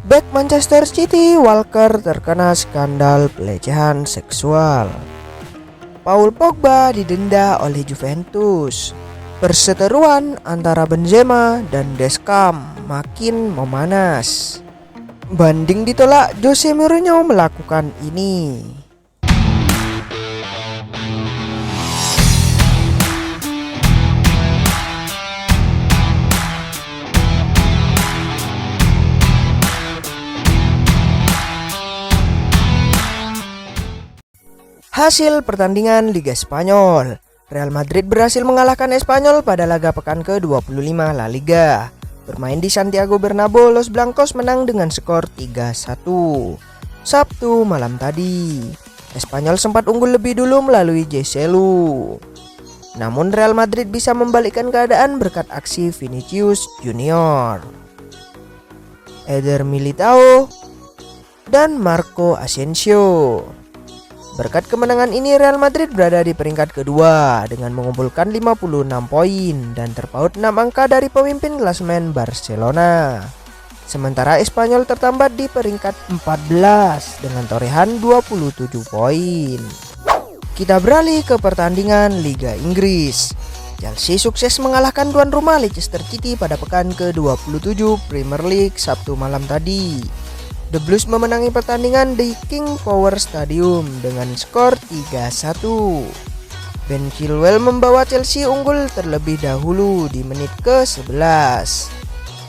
Bek Manchester City, Walker terkena skandal pelecehan seksual. Paul Pogba didenda oleh Juventus. Perseteruan antara Benzema dan Deschamps makin memanas. Banding ditolak, Jose Mourinho melakukan ini. Hasil pertandingan Liga Spanyol. Real Madrid berhasil mengalahkan Espanyol pada laga pekan ke-25 La Liga. Bermain di Santiago Bernabeu, Los Blancos menang dengan skor 3-1. Sabtu malam tadi, Espanyol sempat unggul lebih dulu melalui Joselu. Namun Real Madrid bisa membalikkan keadaan berkat aksi Vinicius Junior, Eder Militao, dan Marco Asensio. Berkat kemenangan ini Real Madrid berada di peringkat kedua dengan mengumpulkan 56 poin dan terpaut 6 angka dari pemimpin klasemen Barcelona. Sementara Espanyol tertambat di peringkat 14 dengan torehan 27 poin. Kita beralih ke pertandingan Liga Inggris. Chelsea sukses mengalahkan tuan rumah Leicester City pada pekan ke-27 Premier League Sabtu malam tadi. The Blues memenangi pertandingan di King Power Stadium dengan skor 3-1. Ben Chilwell membawa Chelsea unggul terlebih dahulu di menit ke-11.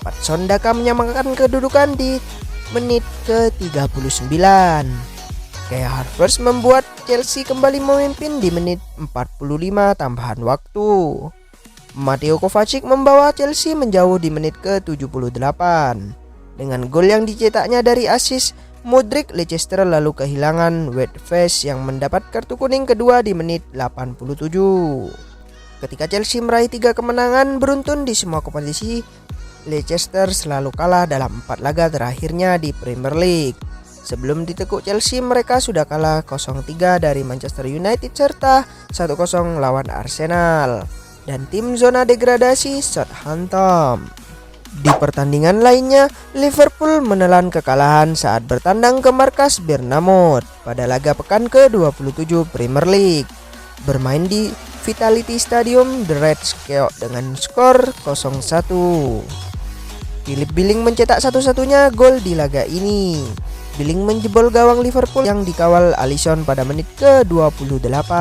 Patson Daka menyamakan kedudukan di menit ke-39. Kai Havertz membuat Chelsea kembali memimpin di menit 45 tambahan waktu. Mateo Kovacic membawa Chelsea menjauh di menit ke-78. Dengan gol yang dicetaknya dari assist Modric, Leicester lalu kehilangan Whiteface yang mendapat kartu kuning kedua di menit 87. Ketika Chelsea meraih 3 kemenangan beruntun di semua kompetisi, Leicester selalu kalah dalam 4 laga terakhirnya di Premier League. Sebelum ditekuk Chelsea, mereka sudah kalah 0-3 dari Manchester United serta 1-0 lawan Arsenal dan tim zona degradasi Southampton. Di pertandingan lainnya, Liverpool menelan kekalahan saat bertandang ke markas Bournemouth pada laga pekan ke-27 Premier League. Bermain di Vitality Stadium, The Reds keok dengan skor 0-1. Philip Billing mencetak satu-satunya gol di laga ini. Billing menjebol gawang Liverpool yang dikawal Alisson pada menit ke-28.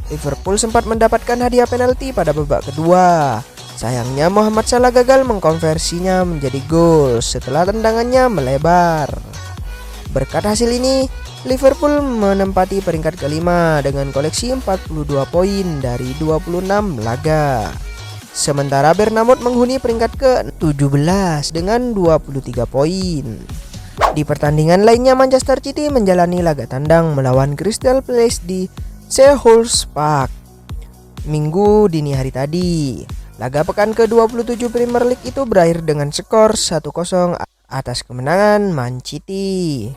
Liverpool sempat mendapatkan hadiah penalti pada babak kedua. Sayangnya Mohamed Salah gagal mengkonversinya menjadi gol setelah tendangannya melebar. Berkat hasil ini, Liverpool menempati peringkat kelima dengan koleksi 42 poin dari 26 laga. Sementara Bournemouth menghuni peringkat ke-17 dengan 23 poin. Di pertandingan lainnya, Manchester City menjalani laga tandang melawan Crystal Palace di Selhurst Park Minggu dini hari tadi. Laga pekan ke-27 Premier League itu berakhir dengan skor 1-0 atas kemenangan Man City.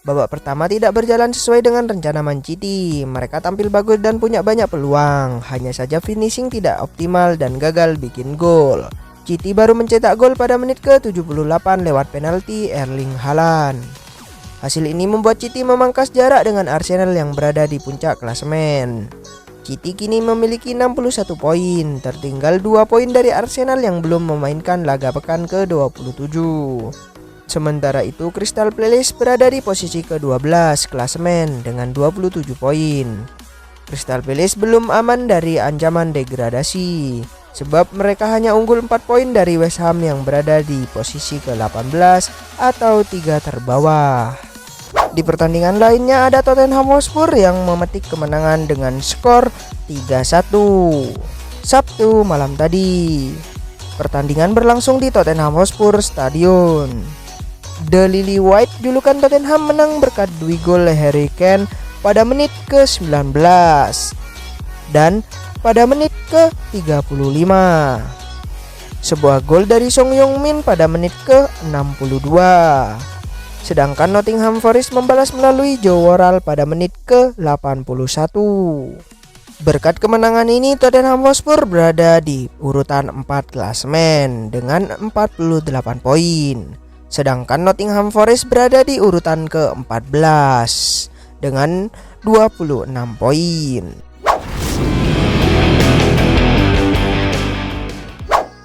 Babak pertama tidak berjalan sesuai dengan rencana Man City. Mereka tampil bagus dan punya banyak peluang. Hanya saja finishing tidak optimal dan gagal bikin gol. City baru mencetak gol pada menit ke-78 lewat penalti Erling Haaland. Hasil ini membuat City memangkas jarak dengan Arsenal yang berada di puncak klasemen. City kini memiliki 61 poin, tertinggal 2 poin dari Arsenal yang belum memainkan laga pekan ke-27. Sementara itu, Crystal Palace berada di posisi ke-12 klasemen dengan 27 poin. Crystal Palace belum aman dari ancaman degradasi, sebab mereka hanya unggul 4 poin dari West Ham yang berada di posisi ke-18 atau 3 terbawah. Di pertandingan lainnya ada Tottenham Hotspur yang memetik kemenangan dengan skor 3-1 Sabtu malam tadi. Pertandingan berlangsung di Tottenham Hotspur Stadion. The Lily White julukan Tottenham menang berkat 2 gol Harry Kane pada menit ke-19 dan pada menit ke-35. Sebuah gol dari Song Heung-min pada menit ke-62. Sedangkan Nottingham Forest membalas melalui Joe Worrall pada menit ke-81. Berkat kemenangan ini, Tottenham Hotspur berada di urutan 4 klasemen dengan 48 poin. Sedangkan Nottingham Forest berada di urutan ke-14 dengan 26 poin.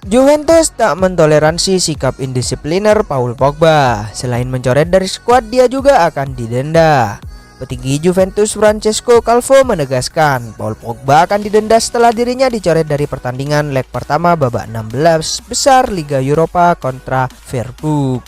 Juventus tak mentoleransi sikap indisipliner Paul Pogba. Selain mencoret dari skuad, dia juga akan didenda. Petinggi Juventus Francesco Calvo menegaskan Paul Pogba akan didenda setelah dirinya dicoret dari pertandingan leg pertama babak 16 besar Liga Eropa kontra Freiburg.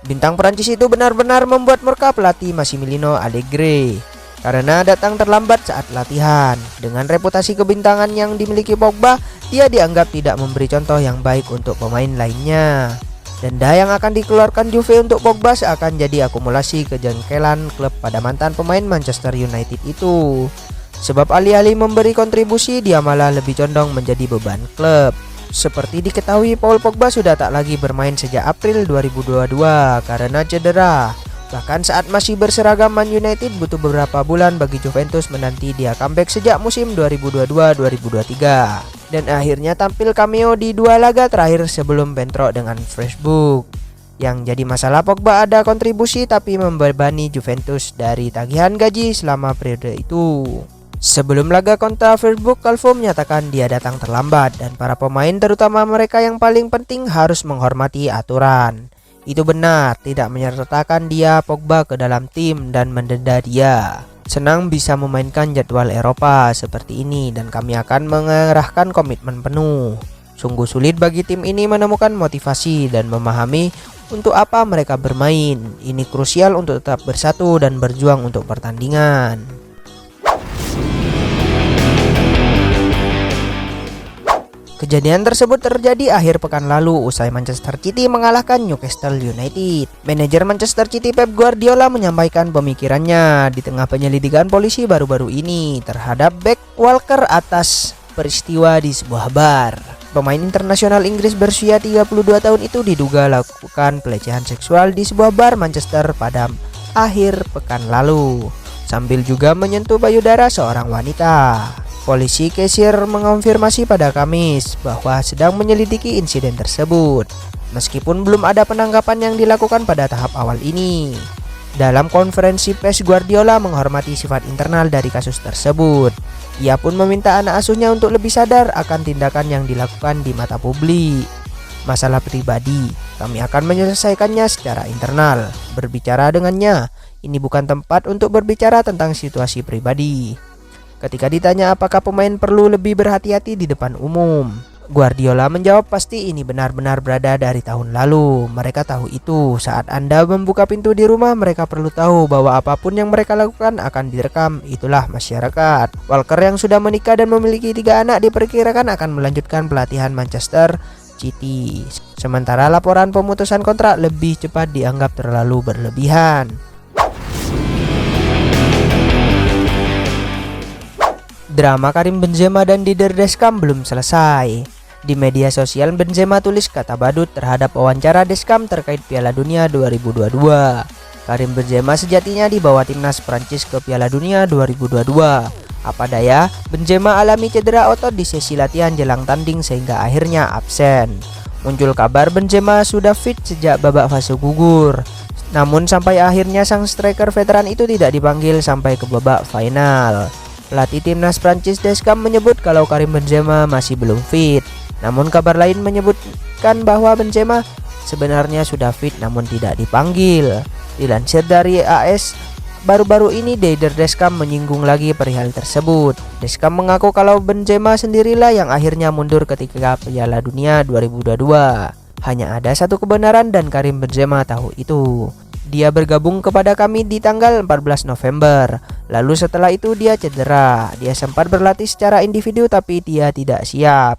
Bintang Prancis itu benar-benar membuat murka pelatih Massimiliano Allegri karena datang terlambat saat latihan. Dengan reputasi kebintangan yang dimiliki Pogba, dia dianggap tidak memberi contoh yang baik untuk pemain lainnya. Denda yang akan dikeluarkan Juve untuk Pogba akan jadi akumulasi kejengkelan klub pada mantan pemain Manchester United itu. Sebab alih-alih memberi kontribusi, dia malah lebih condong menjadi beban klub. Seperti diketahui, Paul Pogba sudah tak lagi bermain sejak April 2022 karena cedera. Bahkan saat masih berseragam Man United, butuh beberapa bulan bagi Juventus menanti dia comeback sejak musim 2022-2023. Dan akhirnya tampil cameo di 2 laga terakhir sebelum bentrok dengan Freiburg. Yang jadi masalah, Pogba ada kontribusi tapi membebani Juventus dari tagihan gaji selama periode itu. Sebelum laga kontra Freiburg, Calvo menyatakan dia datang terlambat dan para pemain terutama mereka yang paling penting harus menghormati aturan. Itu benar, tidak menyertakan dia Pogba ke dalam tim dan mendenda dia. Senang bisa memainkan jadwal Eropa seperti ini dan kami akan mengerahkan komitmen penuh. Sungguh sulit bagi tim ini menemukan motivasi dan memahami untuk apa mereka bermain. Ini krusial untuk tetap bersatu dan berjuang untuk pertandingan. Kejadian tersebut terjadi akhir pekan lalu usai Manchester City mengalahkan Newcastle United. Manajer Manchester City Pep Guardiola menyampaikan pemikirannya di tengah penyelidikan polisi baru-baru ini terhadap bek Walker atas peristiwa di sebuah bar. Pemain internasional Inggris berusia 32 tahun itu diduga lakukan pelecehan seksual di sebuah bar Manchester pada akhir pekan lalu, sambil juga menyentuh payudara seorang wanita. Polisi Kesir mengonfirmasi pada Kamis bahwa sedang menyelidiki insiden tersebut, meskipun belum ada penangkapan yang dilakukan pada tahap awal ini. Dalam konferensi pers, Guardiola menghormati sifat internal dari kasus tersebut. Ia pun meminta anak asuhnya untuk lebih sadar akan tindakan yang dilakukan di mata publik. Masalah pribadi, kami akan menyelesaikannya secara internal. Berbicara dengannya, ini bukan tempat untuk berbicara tentang situasi pribadi. Ketika ditanya apakah pemain perlu lebih berhati-hati di depan umum, Guardiola menjawab pasti ini benar-benar berada dari tahun lalu. Mereka tahu itu. Saat Anda membuka pintu di rumah, mereka perlu tahu bahwa apapun yang mereka lakukan akan direkam. Itulah masyarakat. Walker yang sudah menikah dan memiliki 3 anak diperkirakan akan melanjutkan pelatihan Manchester City. Sementara laporan pemutusan kontrak lebih cepat dianggap terlalu berlebihan. Drama Karim Benzema dan Didier Deschamps belum selesai. Di media sosial Benzema tulis kata badut terhadap wawancara Deschamps terkait Piala Dunia 2022. Karim Benzema sejatinya dibawa timnas Prancis ke Piala Dunia 2022. Apa daya, Benzema alami cedera otot di sesi latihan jelang tanding sehingga akhirnya absen. Muncul kabar Benzema sudah fit sejak babak fase gugur. Namun sampai akhirnya sang striker veteran itu tidak dipanggil sampai ke babak final. Pelatih timnas Prancis Deschamps menyebut kalau Karim Benzema masih belum fit. Namun kabar lain menyebutkan bahwa Benzema sebenarnya sudah fit namun tidak dipanggil. Dilansir dari AS, baru-baru ini Didier Deschamps menyinggung lagi perihal tersebut. Deschamps mengaku kalau Benzema sendirilah yang akhirnya mundur ketika Piala Dunia 2022. Hanya ada satu kebenaran dan Karim Benzema tahu itu. Dia bergabung kepada kami di tanggal 14 November. Lalu setelah itu dia cedera. Dia sempat berlatih secara individu tapi dia tidak siap.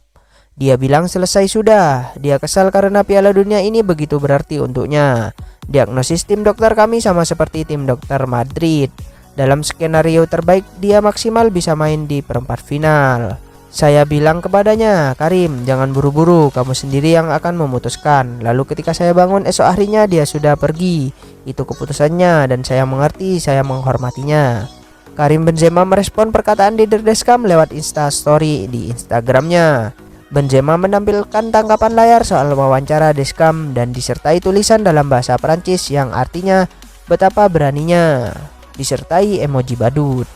Dia bilang selesai sudah. Dia kesal karena Piala Dunia ini begitu berarti untuknya. Diagnosis tim dokter kami sama seperti tim dokter Madrid. Dalam skenario terbaik dia maksimal bisa main di perempat final. Saya bilang kepadanya, Karim, jangan buru-buru, kamu sendiri yang akan memutuskan. Lalu ketika saya bangun esok harinya dia sudah pergi. Itu keputusannya dan saya mengerti, saya menghormatinya. Karim Benzema merespon perkataan Didier Deschamps lewat Instastory di Instagramnya. Benzema menampilkan tangkapan layar soal wawancara deskam dan disertai tulisan dalam bahasa Prancis yang artinya betapa beraninya, disertai emoji badut.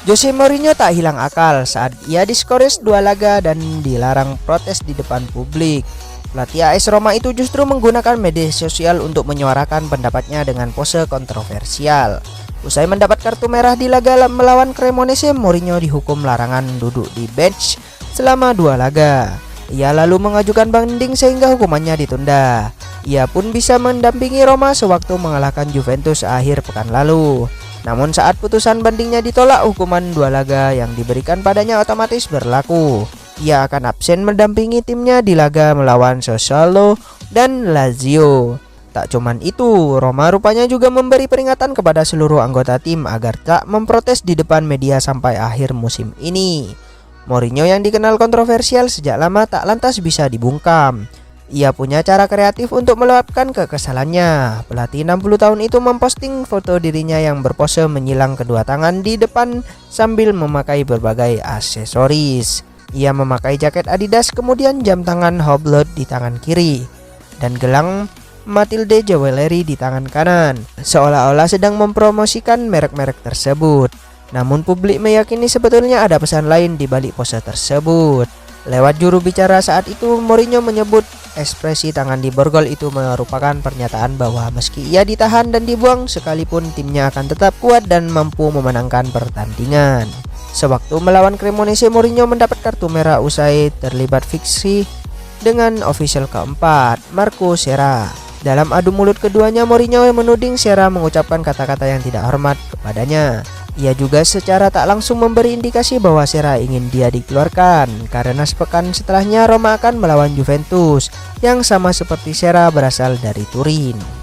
Jose Mourinho tak hilang akal saat ia diskores 2 laga dan dilarang protes di depan publik. Pelatih AS Roma itu justru menggunakan media sosial untuk menyuarakan pendapatnya dengan pose kontroversial. Usai mendapat kartu merah di laga melawan Cremonese, Mourinho dihukum larangan duduk di bench selama 2 laga. Ia lalu mengajukan banding sehingga hukumannya ditunda. Ia pun bisa mendampingi Roma sewaktu mengalahkan Juventus akhir pekan lalu. Namun saat putusan bandingnya ditolak, hukuman 2 laga yang diberikan padanya otomatis berlaku. Ia akan absen mendampingi timnya di laga melawan Sassuolo dan Lazio. Tak cuman itu, Roma rupanya juga memberi peringatan kepada seluruh anggota tim agar tak memprotes di depan media sampai akhir musim ini. Mourinho yang dikenal kontroversial sejak lama tak lantas bisa dibungkam. Ia punya cara kreatif untuk meluapkan kekesalannya. Pelatih 60 tahun itu memposting foto dirinya yang berpose menyilang kedua tangan di depan sambil memakai berbagai aksesoris. Ia memakai jaket Adidas, kemudian jam tangan Hublot di tangan kiri, dan gelang Matilde Jewelry di tangan kanan, seolah-olah sedang mempromosikan merek-merek tersebut. Namun publik meyakini sebetulnya ada pesan lain di balik pose tersebut. Lewat juru bicara saat itu, Mourinho menyebut ekspresi tangan di borgol itu merupakan pernyataan bahwa meski ia ditahan dan dibuang, sekalipun timnya akan tetap kuat dan mampu memenangkan pertandingan. Sewaktu melawan Cremonese, Mourinho mendapat kartu merah usai terlibat friksi dengan ofisial keempat, Marco Serra. Dalam adu mulut keduanya, Mourinho menuding Serra mengucapkan kata-kata yang tidak hormat kepadanya. Ia juga secara tak langsung memberi indikasi bahwa Serra ingin dia dikeluarkan karena sepekan setelahnya Roma akan melawan Juventus yang sama seperti Serra berasal dari Turin.